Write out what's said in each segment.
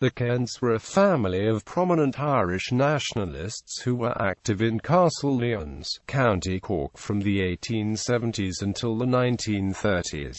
The Kents were a family of prominent Irish nationalists who were active in Castlelyons, County Cork from the 1870s until the 1930s.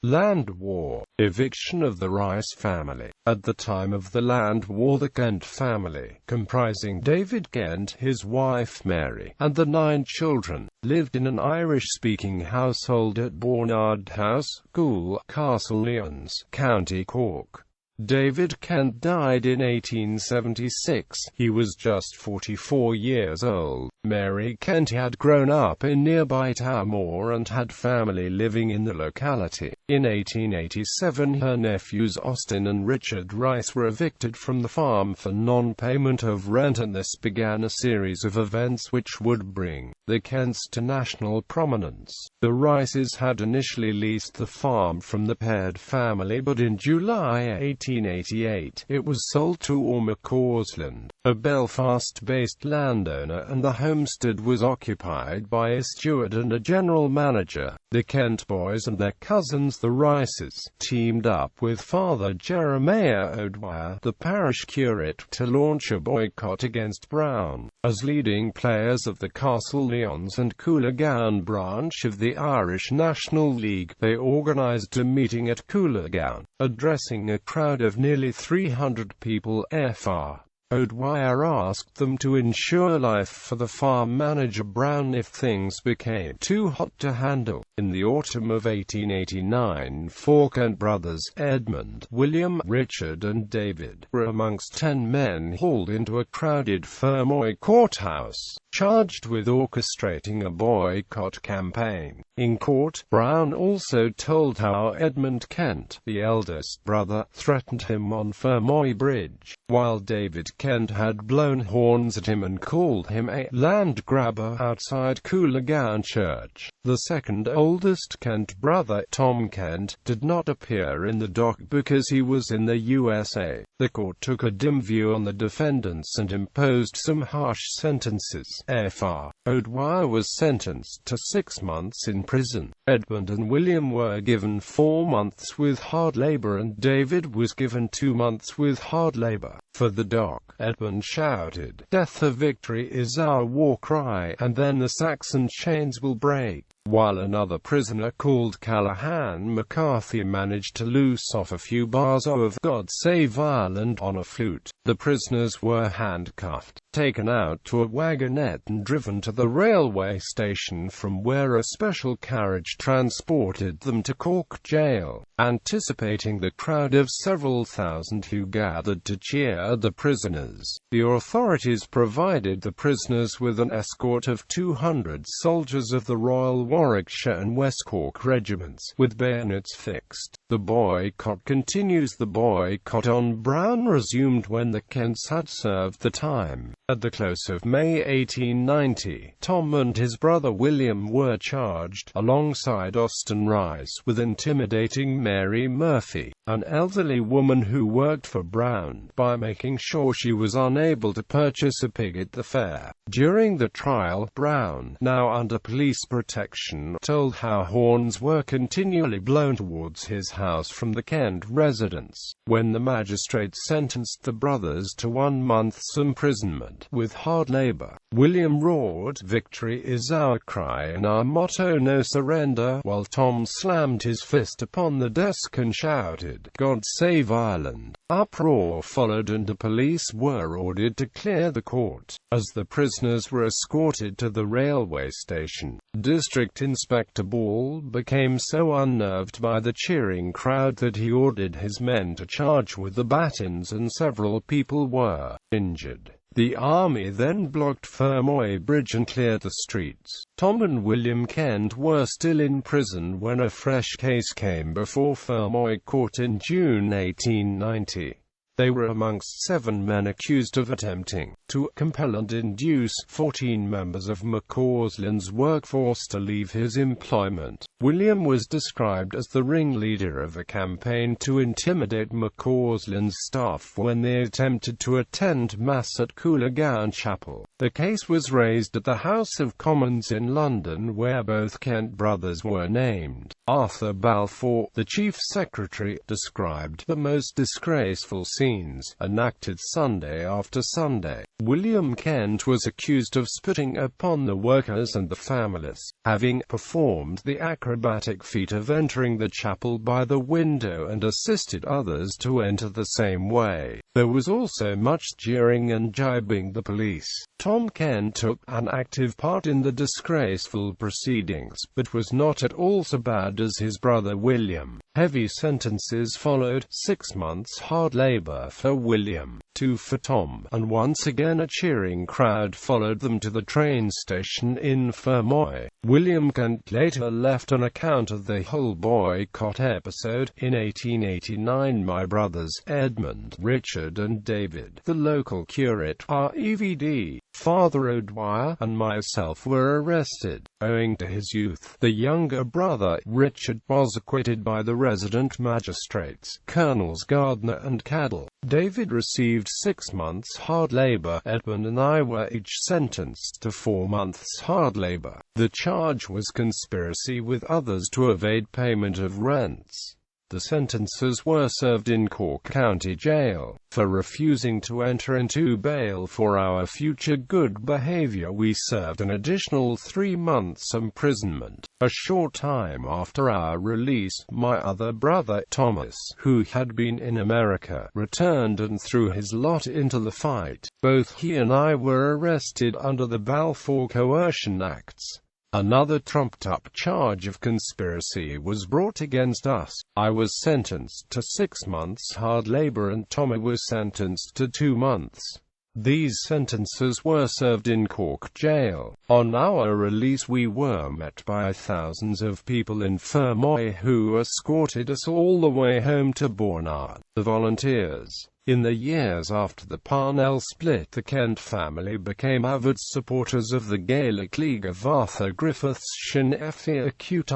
Land War. Eviction of the Rice family. At the time of the Land War, the Kent family, comprising David Kent, his wife Mary, and the 9 children, lived in an Irish-speaking household at Bawnard House, School, Castlelyons, County Cork. David Kent died in 1876. He was just 44 years old. Mary Kent had grown up in nearby Towermore and had family living in the locality. In 1887, her nephews Austin and Richard Rice were evicted from the farm for non-payment of rent, and this began a series of events which would bring the Kents to national prominence. The Rices had initially leased the farm from the Peard family, but in July 1888, it was sold to McCausland, a Belfast-based landowner, and the homestead was occupied by a steward and a general manager. The Kent boys and their cousins, the Rices, teamed up with Father Jeremiah O'Dwyer, the parish curate, to launch a boycott against Brown. As leading players of the Castlelyons and Coolagown branch of the Irish National League, they organised a meeting at Coolagown, addressing a crowd of nearly 300 people. Fr. O'Dwyer asked them to ensure life for the farm manager Brown if things became too hot to handle. In the autumn of 1889, 4 Kent brothers, Edmund, William, Richard and David, were amongst 10 men hauled into a crowded Fermoy courthouse, charged with orchestrating a boycott campaign. In court, Brown also told how Edmund Kent, the eldest brother, threatened him on Fermoy Bridge, while David Kent had blown horns at him and called him a land grabber outside Coolagown Church. The second oldest Kent brother, Tom Kent, did not appear in the dock because he was in the USA. The court took a dim view on the defendants and imposed some harsh sentences. Fr. O'Dwyer was sentenced to 6 months in prison. Edmund and William were given 4 months with hard labor, and David was given 2 months with hard labor. For the dock, Edmund shouted, "Death or victory is our war cry, and then the Saxon chains will break," while another prisoner called Callahan McCarthy managed to loose off a few bars of "God Save Ireland" on a flute. The prisoners were handcuffed, taken out to a wagonette and driven to the railway station, from where a special carriage transported them to Cork jail. Anticipating the crowd of several thousand who gathered to cheer the prisoners, the authorities provided the prisoners with an escort of 200 soldiers of the Royal Warwickshire and West Cork regiments, with bayonets fixed. The boycott continues. The boycott on Brown resumed when the Kents had served the time. At the close of May 1890, Tom and his brother William were charged, alongside Austin Rice, with intimidating Mary Murphy, an elderly woman who worked for Brown, by making sure she was unable to purchase a pig at the fair. During the trial, Brown, now under police protection, told how horns were continually blown towards his house from the Kent residence. When the magistrate sentenced the brothers to 1 month's imprisonment with hard labor, William roared, "Victory is our cry and our motto, no surrender," while Tom slammed his fist upon the desk and shouted, "God Save Ireland." Uproar followed and the police were ordered to clear the court. As the prisoners were escorted to the railway station, District Inspector Ball became so unnerved by the cheering crowd that he ordered his men to charge with the batons, and several people were injured. The army then blocked Fermoy Bridge and cleared the streets. Tom and William Kent were still in prison when a fresh case came before Fermoy Court in June 1890. They were amongst 7 men accused of attempting to compel and induce 14 members of McCausland's workforce to leave his employment. William was described as the ringleader of a campaign to intimidate McCausland's staff when they attempted to attend Mass at Coolagown Chapel. The case was raised at the House of Commons in London, where both Kent brothers were named. Arthur Balfour, the Chief Secretary, described the most disgraceful scene scenes, enacted Sunday after Sunday. William Kent was accused of spitting upon the workers and the families, having performed the acrobatic feat of entering the chapel by the window and assisted others to enter the same way. There was also much jeering and jibing the police. Tom Kent took an active part in the disgraceful proceedings, but was not at all so bad as his brother William. Heavy sentences followed: 6 months hard labor for William, 2 for Tom, and once again a cheering crowd followed them to the train station in Fermoy. William Kent later left on account of the whole boycott episode. In 1889, my brothers, Edmund, Richard and David, the local curate, REVD, Father O'Dwyer, and myself were arrested. Owing to his youth, the younger brother, Richard, was acquitted by the resident magistrates, Colonels Gardner and Cadell. David received 6 months hard labor. Edmund and I were each sentenced to 4 months hard labor. The charge was conspiracy with others to evade payment of rents. The sentences were served in Cork County Jail. For refusing to enter into bail for our future good behavior, we served an additional 3 months imprisonment. A short time after our release, my other brother, Thomas, who had been in America, returned and threw his lot into the fight. Both he and I were arrested under the Balfour Coercion Acts. Another trumped-up charge of conspiracy was brought against us. I was sentenced to 6 months hard labor and Tommy was sentenced to 2 months. These sentences were served in Cork Jail. On our release we were met by thousands of people in Fermoy who escorted us all the way home to Bawnard. The volunteers. In the years after the Parnell split, the Kent family became avid supporters of the Gaelic League of Arthur Griffith's Sinn Féin Acute.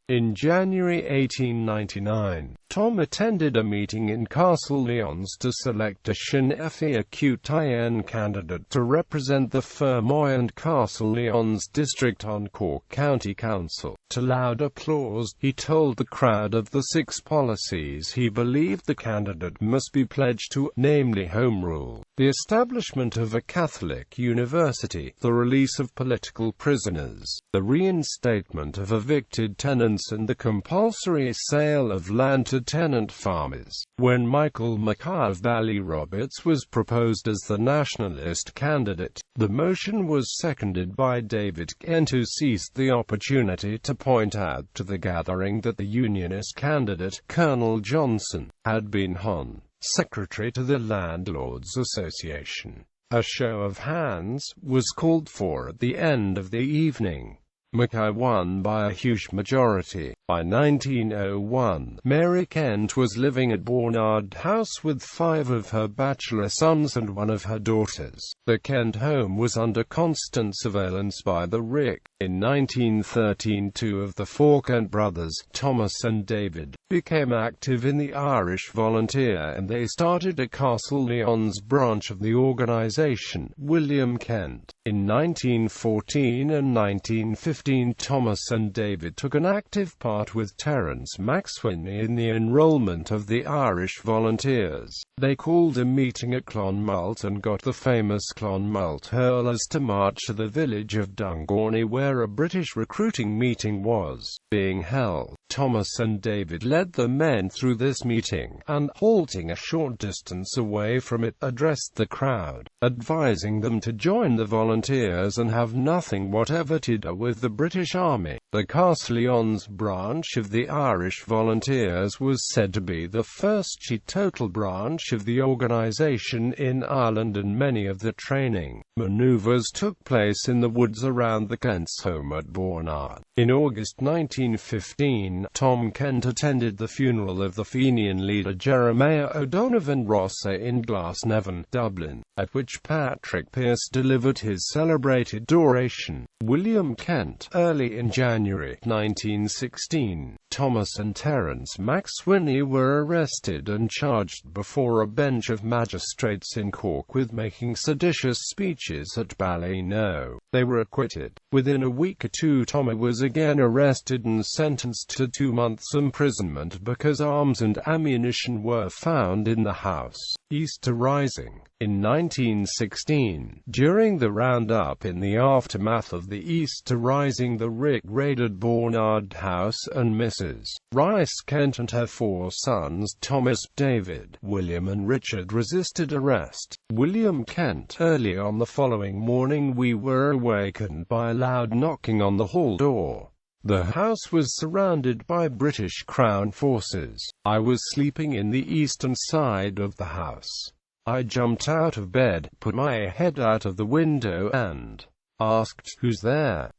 In January 1899, Tom attended a meeting in Castlelyons to select a Sinn Féin Acute candidate to represent the Fermoy and Castlelyons district on Cork County Council. To loud applause, he told the crowd of the 6 policies he believed the candidate must be pledged to, namely Home Rule, the establishment of a Catholic university, the release of political prisoners, the reinstatement of evicted tenants and the compulsory sale of land to tenant farmers. When Michael Mackay of Ballyroberts was proposed as the nationalist candidate, the motion was seconded by David Kent, who seized the opportunity to point out to the gathering that the unionist candidate, Colonel Johnson, had been Hon. Secretary to the Landlords Association. A show of hands was called for at the end of the evening. Mackay won by a huge majority. By 1901, Mary Kent was living at Bawnard House with 5 of her bachelor sons and 1 of her daughters. The Kent home was under constant surveillance by the RIC. In 1913, 2 of the 4 Kent brothers, Thomas and David, became active in the Irish Volunteer and they started a Castlelyons branch of the organisation, William Kent. In 1914 and 1915, Thomas and David took an active part with Terence Maxwell in the enrolment of the Irish Volunteers. They called a meeting at Clonmalt and got the famous Clonmalt hurlers to march to the village of Dungorney where a British recruiting meeting was being held. Thomas and David led the men through this meeting, and, halting a short distance away from it, addressed the crowd, advising them to join the volunteers and have nothing whatever to do with the British Army. The Castlelyons branch of the Irish Volunteers was said to be the first teetotal branch of the organisation in Ireland, and many of the training manoeuvres took place in the woods around the Kent's home at Bawnard. In August 1915, Tom Kent attended the funeral of the Fenian leader Jeremiah O'Donovan Rossa in Glasnevin, Dublin, at which Patrick Pearse delivered his celebrated oration. William Kent. Early in January 1916, Thomas and Terence McSweeney were arrested and charged before a bench of magistrates in Cork with making seditious speeches at Ballyno. They were acquitted. Within a week or two, Tommy was again arrested and sentenced to 2 months' imprisonment because arms and ammunition were found in the house. Easter Rising. In 1916, during the roundup in the aftermath of the Easter Rising, the RIC raided Bawnard House, and Mrs. Rice Kent and her 4 sons, Thomas, David, William and Richard, resisted arrest. William Kent. Early on the following morning we were awakened by a loud knocking on the hall door. The house was surrounded by British Crown forces. I was sleeping in the eastern side of the house. I jumped out of bed, put my head out of the window and asked, "Who's there?"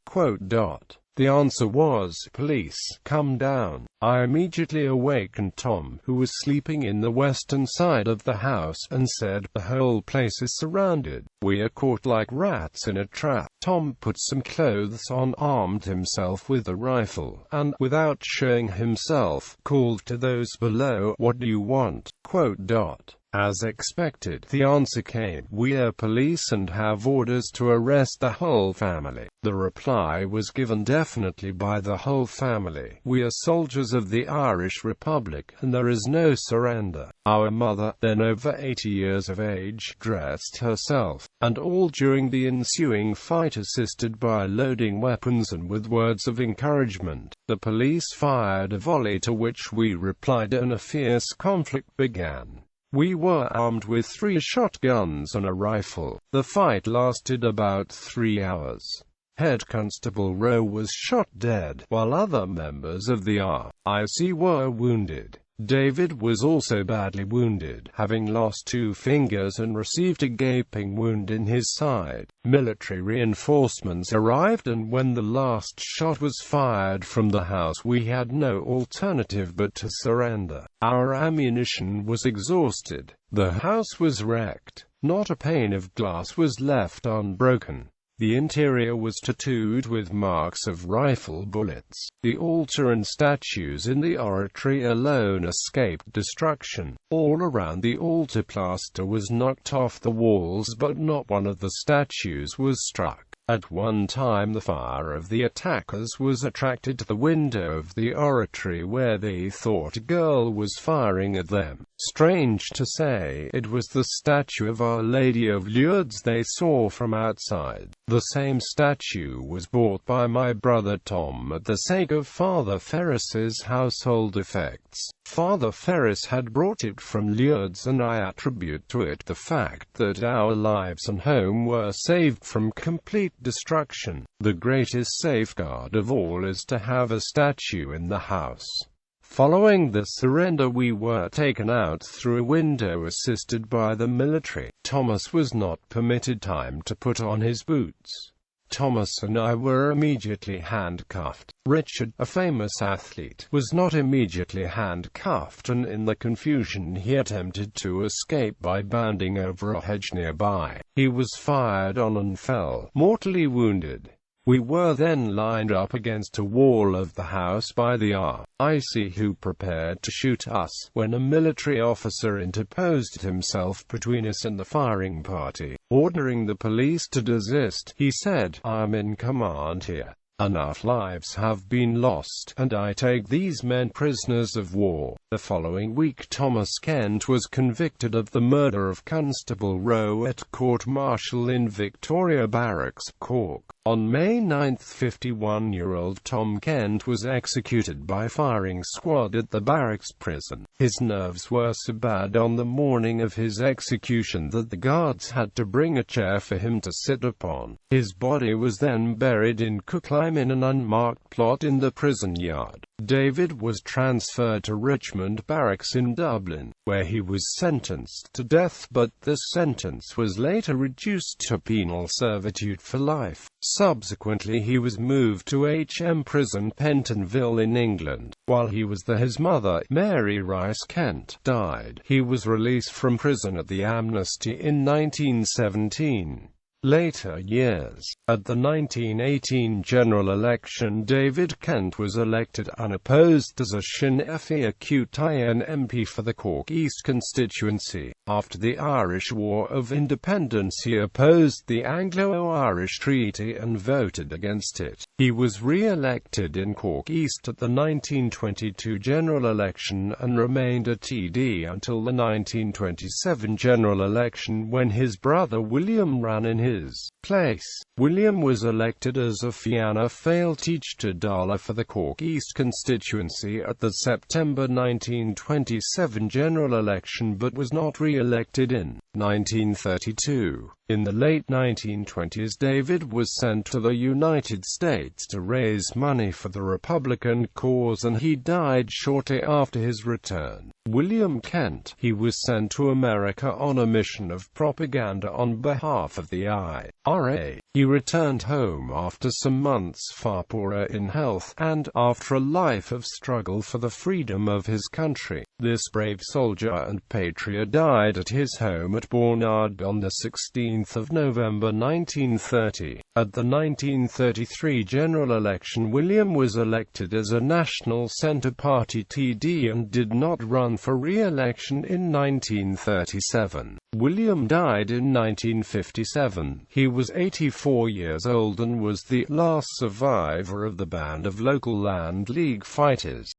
The answer was, "Police, come down." I immediately awakened Tom, who was sleeping in the western side of the house, and said, "The whole place is surrounded. We are caught like rats in a trap." Tom put some clothes on, armed himself with a rifle, and, without showing himself, called to those below, "What do you want?" As expected, the answer came, "We are police and have orders to arrest the whole family." The reply was given definitely by the whole family: "We are soldiers of the Irish Republic, and there is no surrender." Our mother, then over 80 years of age, dressed herself, and all during the ensuing fight assisted by loading weapons and with words of encouragement. The police fired a volley to which we replied, and a fierce conflict began. We were armed with 3 shotguns and a rifle. The fight lasted about 3 hours. Head Constable Rowe was shot dead, while other members of the RIC were wounded. David was also badly wounded, having lost 2 fingers and received a gaping wound in his side. Military reinforcements arrived, and when the last shot was fired from the house, we had no alternative but to surrender. Our ammunition was exhausted. The house was wrecked. Not a pane of glass was left unbroken. The interior was tattooed with marks of rifle bullets. The altar and statues in the oratory alone escaped destruction. All around the altar plaster was knocked off the walls, but not one of the statues was struck. At one time the fire of the attackers was attracted to the window of the oratory, where they thought a girl was firing at them. Strange to say, it was the statue of Our Lady of Lourdes they saw from outside. The same statue was bought by my brother Tom at the sake of Father Ferris's household effects. Father Ferris had brought it from Lourdes, and I attribute to it the fact that our lives and home were saved from complete destruction. The greatest safeguard of all is to have a statue in the house. Following the surrender, we were taken out through a window assisted by the military. Thomas was not permitted time to put on his boots. Thomas and I were immediately handcuffed. Richard, a famous athlete, was not immediately handcuffed, and in the confusion he attempted to escape by bounding over a hedge nearby. He was fired on and fell, mortally wounded. We were then lined up against a wall of the house by the RIC, who prepared to shoot us, when a military officer interposed himself between us and the firing party. Ordering the police to desist, he said, "I'm in command here. Enough lives have been lost, and I take these men prisoners of war." The following week Thomas Kent was convicted of the murder of Constable Rowe at court-martial in Victoria Barracks, Cork. On May 9, 51-year-old Tom Kent was executed by firing squad at the barracks prison. His nerves were so bad on the morning of his execution that the guards had to bring a chair for him to sit upon. His body was then buried in quicklime in an unmarked plot in the prison yard. David was transferred to Richmond Barracks in Dublin, where he was sentenced to death, but the sentence was later reduced to penal servitude for life. Subsequently he was moved to HM Prison, Pentonville in England. While he was there, his mother, Mary Rice Kent, died. He was released from prison at the amnesty in 1917. Later years. At the 1918 general election, David Kent was elected unopposed as a Sinn Féin MP for the Cork East constituency. After the Irish War of Independence, he opposed the Anglo-Irish Treaty and voted against it. He was re-elected in Cork East at the 1922 general election and remained a TD until the 1927 general election, when his brother William ran in his place. William was elected as a Fianna Fáil Taoiseach Dála for the Cork East constituency at the September 1927 general election, but was not re-elected in 1932. In the late 1920s, David was sent to the United States to raise money for the Republican cause, and he died shortly after his return. William Kent. He was sent to America on a mission of propaganda on behalf of the IRA. He returned home after some months far poorer in health, and, after a life of struggle for the freedom of his country, this brave soldier and patriot died at his home at Bawnard on the 16th of November 1930. At the 1933 general election, William was elected as a National Centre Party TD and did not run for re-election in 1937. William died in 1957. He was 84 years old and was the last survivor of the band of local Land League fighters.